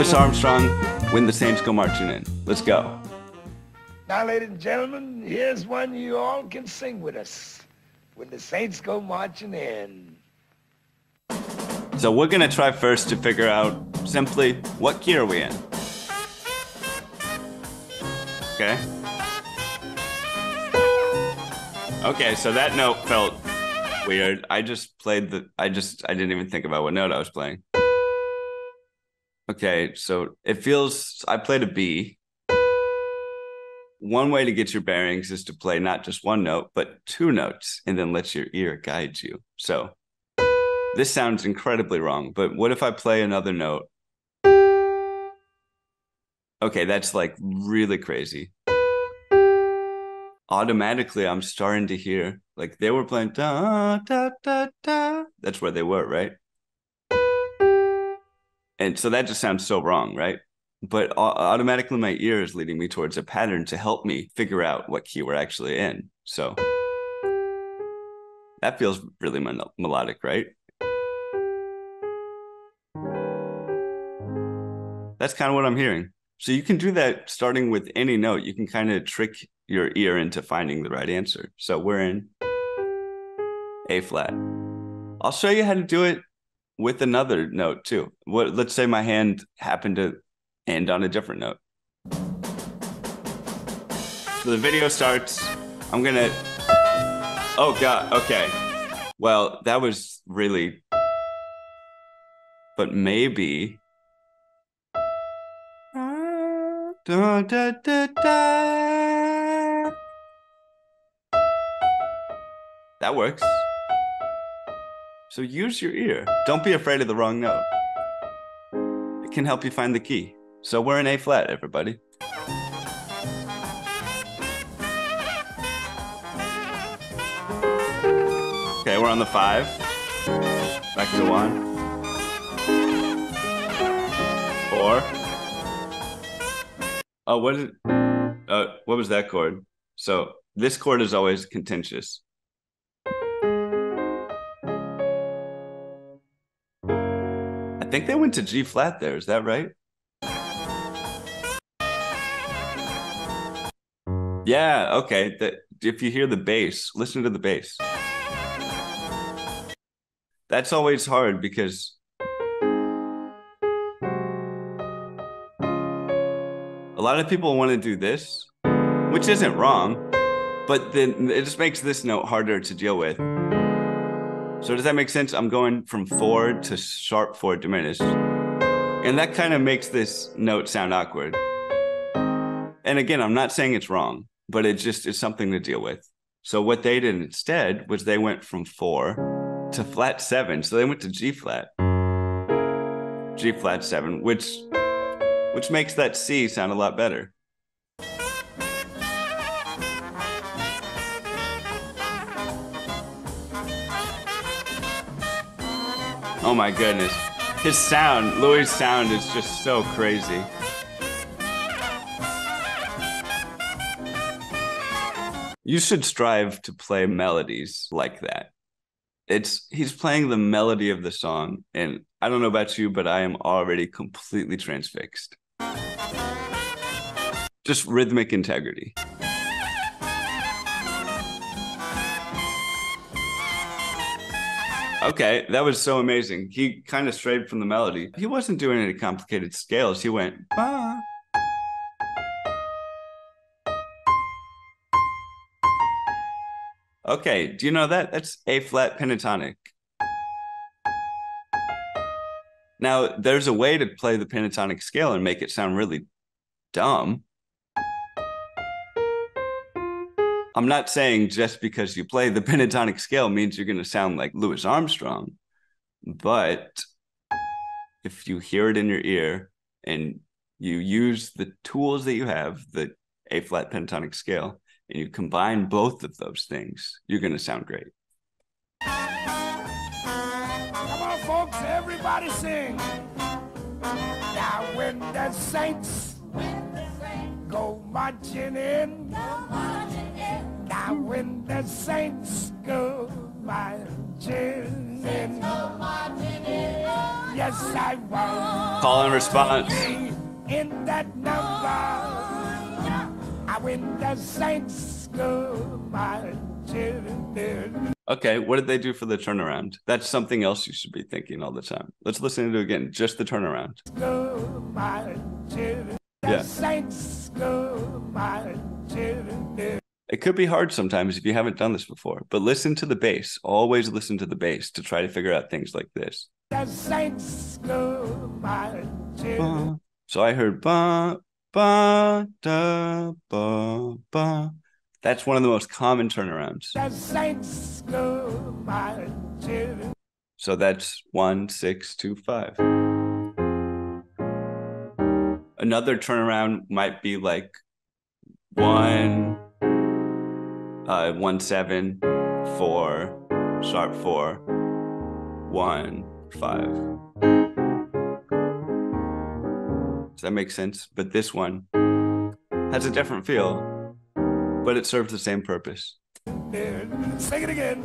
Louis Armstrong, When the Saints Go Marching In. Let's go. Now, ladies and gentlemen, here's one you all can sing with us. When the Saints Go Marching In. So we're gonna try first to figure out simply what key are we in. Okay. Okay, so that note felt weird. I didn't even think about what note I was playing. Okay, so it feels, I played a B. One way to get your bearings is to play not just one note, but two notes, and then let your ear guide you. So this sounds incredibly wrong, but what if I play another note? Okay, that's like really crazy. Automatically, I'm starting to hear, like they were playing da, da, da, da. That's where they were, right? And so that just sounds so wrong, right? But automatically my ear is leading me towards a pattern to help me figure out what key we're actually in. So that feels really melodic, right? That's kind of what I'm hearing. So you can do that starting with any note. You can kind of trick your ear into finding the right answer. So we're in A flat. I'll show you how to do it with another note too. Let's say my hand happened to end on a different note. So the video starts. I'm gonna, oh God, okay. Well, that was really, but maybe. Da, da, da, da. That works. So use your ear. Don't be afraid of the wrong note. It can help you find the key. So we're in A flat, everybody. Okay, we're on the 5. Back to 1. 4. Oh, what was that chord? So this chord is always contentious. I think they went to G flat there. Is that right? Yeah, okay. If you hear the bass, listen to the bass. That's always hard because a lot of people want to do this, which isn't wrong, but then it just makes this note harder to deal with. So does that make sense? I'm going from 4 to sharp 4 diminished. And that kind of makes this note sound awkward. And again, I'm not saying it's wrong, but it just is something to deal with. So what they did instead was they went from 4 to flat 7. So they went to G flat 7, which makes that C sound a lot better. Oh my goodness. His sound, Louis' sound is just so crazy. You should strive to play melodies like that. He's playing the melody of the song, and I don't know about you, but I am already completely transfixed. Just rhythmic integrity. Okay, that was so amazing. He kind of strayed from the melody. He wasn't doing any complicated scales. He went, bah. Okay, do you know that? That's A flat pentatonic. Now, there's a way to play the pentatonic scale and make it sound really dumb. I'm not saying just because you play the pentatonic scale means you're going to sound like Louis Armstrong, but if you hear it in your ear and you use the tools that you have, the A flat pentatonic scale, and you combine both of those things, you're going to sound great. Come on, folks, everybody sing. Now when the saints go marching in, now when the saints go marching in, Yes, I want. Call and response. In that number, when the saints go marching. Okay, what did they do for the turnaround? That's something else you should be thinking all the time. Let's listen to it again, just the turnaround. Go marching. The saints go marching. It could be hard sometimes if you haven't done this before, but listen to the bass. Always listen to the bass to try to figure out things like this. The saints go marching. So I heard ba, ba, da, ba, ba. That's one of the most common turnarounds. The saints go marching. So that's 1, 6, 2, 5. Another turnaround might be like 1, 1, 7, 4, sharp 4, 1, 5. Does that make sense? But this one has a different feel, but it serves the same purpose. Sing it again.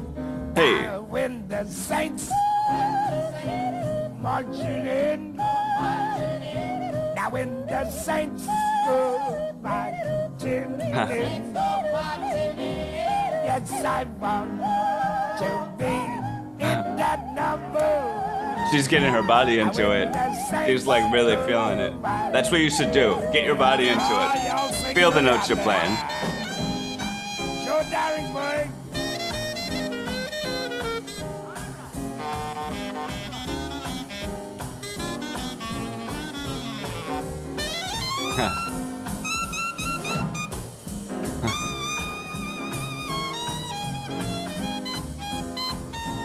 Hey. When the saints marching in. Now when the saints go marching in. Yes, I want to be in that number. She's getting her body into it. She's like really feeling it. That's what you should do. Get your body into it. Feel the notes you're playing. Show daring, boy.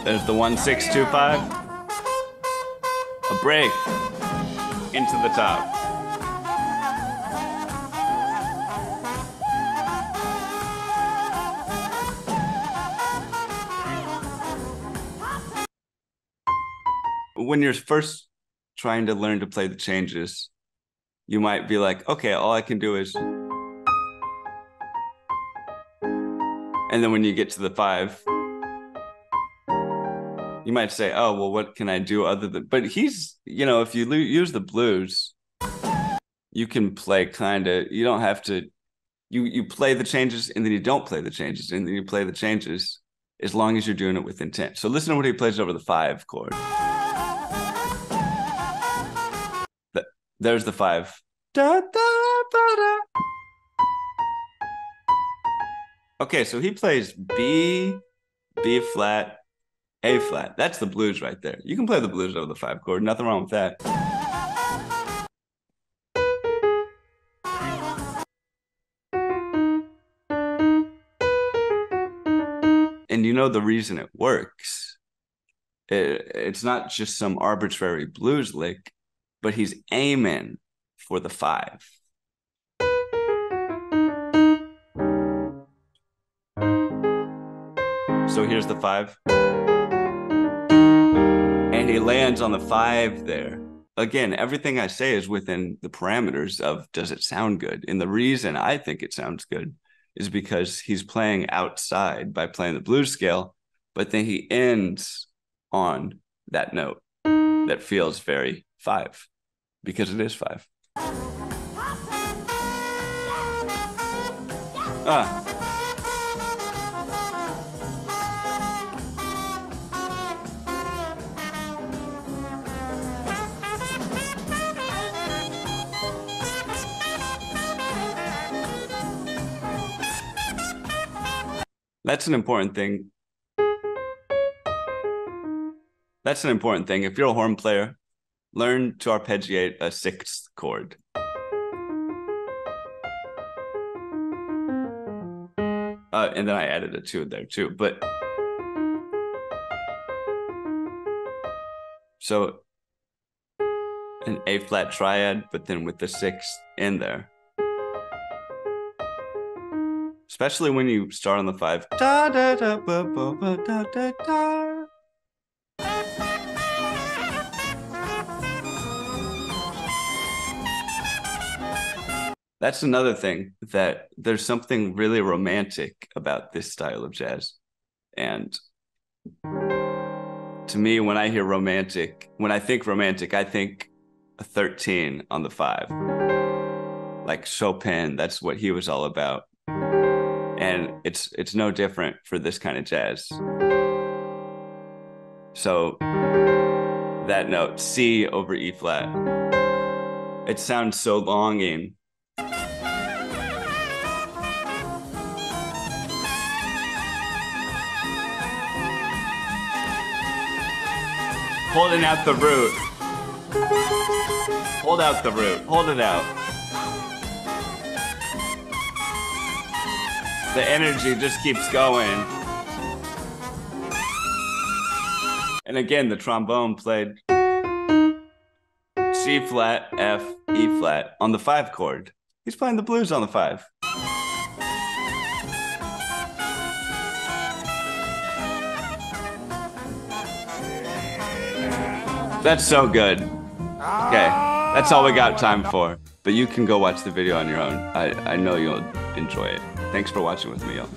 There's the 1, 6, 2, 5. A break into the top. When you're first trying to learn to play the changes, you might be like, okay, all I can do is. And then when you get to the 5, you might say, oh, well, what can I do other than, but he's, if you use the blues, you can play you don't have to, you play the changes and then you don't play the changes and then you play the changes as long as you're doing it with intent. So listen to what he plays over the 5 chord. There's the 5. Da, da, ba, da. Okay, so he plays B flat, A flat. That's the blues right there. You can play the blues over the 5 chord. Nothing wrong with that. And you know the reason it works. It's not just some arbitrary blues lick, but he's aiming for the 5. So here's the 5. And he lands on the 5 there. Again, everything I say is within the parameters of does it sound good? And the reason I think it sounds good is because he's playing outside by playing the blues scale, but then he ends on that note that feels very 5 because it is 5. That's an important thing. That's an important thing. If you're a horn player, learn to arpeggiate a 6th chord. And then I added a 2 there too. But so an A flat triad, but then with the 6th in there. Especially when you start on the 5. Da, da, da, ba, ba, ba, da, da, da. That's another thing, that there's something really romantic about this style of jazz. And To me, when I hear romantic, when I think romantic, I think a 13 on the 5. Like Chopin, that's what he was all about. And it's no different for this kind of jazz. So that note, C over E flat, it sounds so longing. Holding out the root. Hold out the root. Hold it out. The energy just keeps going. And again, the trombone played C flat, F, E flat on the 5 chord. He's playing the blues on the 5. That's so good. Okay, that's all we got time for. But you can go watch the video on your own. I know you'll enjoy it. Thanks for watching with me, y'all.